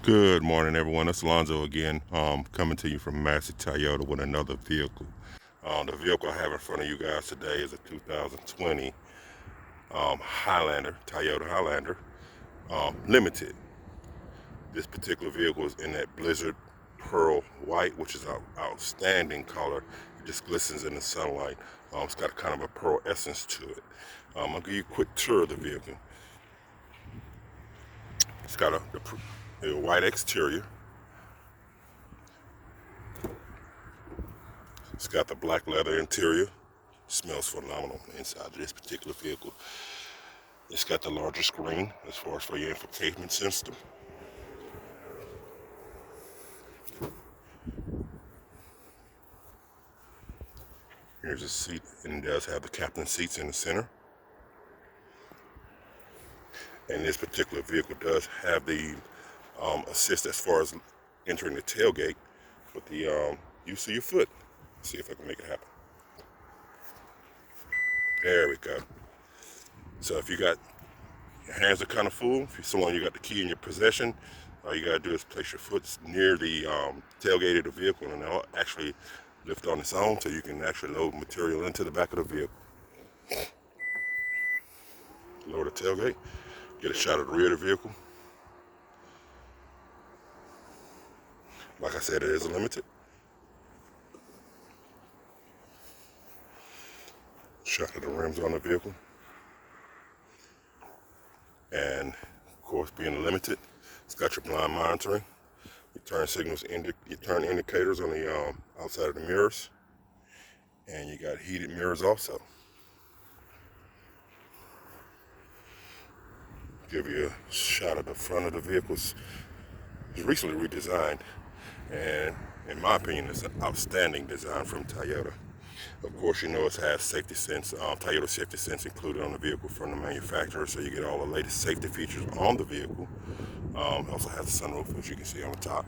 Good morning, everyone. It's Alonzo again, coming to you from Massey, Toyota with another vehicle. The vehicle I have in front of you guys today is a 2020 Highlander, Toyota Highlander, Limited. This particular vehicle is in that Blizzard Pearl White, which is an outstanding color. It just glistens in the sunlight. It's got kind of a pearl essence to it. I'll give you a quick tour of the vehicle. It's got a white exterior. It's got the black leather interior. Smells phenomenal inside of this particular vehicle. It's got the larger screen as far as for your infotainment system. Here's a seat, and it does have the captain seats in the center. And this particular vehicle does have the assist as far as entering the tailgate with the use of your foot. Let's see if I can make it happen. There we go. So if you got your hands are kind of full, if you're someone you got the key in your possession, all you gotta do is place your foot near the tailgate of the vehicle, and it'll actually lift on its own, so you can actually load material into the back of the vehicle. Lower the tailgate, get a shot of the rear of the vehicle. Like I said, it is a limited. Shot of the rims on the vehicle. And of course, being limited, it's got your blind monitoring, your turn signals, your turn indicators on the outside of the mirrors, and you got heated mirrors also. Give you a shot of the front of the vehicle. It's recently redesigned, and in my opinion, it's an outstanding design from Toyota. Of course, you know it has safety sense, Toyota safety sense included on the vehicle from the manufacturer, so you get all the latest safety features on the vehicle. It also has a sunroof, as you can see on the top.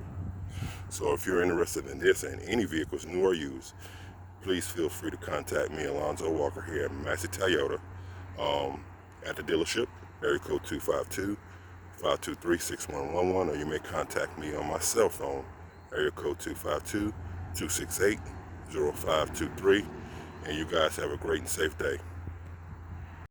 So if you're interested in this and any vehicles, new or used, please feel free to contact me, Alonzo Walker, here at Massey Toyota, at the dealership, area code 252-523-6111, or you may contact me on my cell phone, area code 252-268-0523, and you guys have a great and safe day.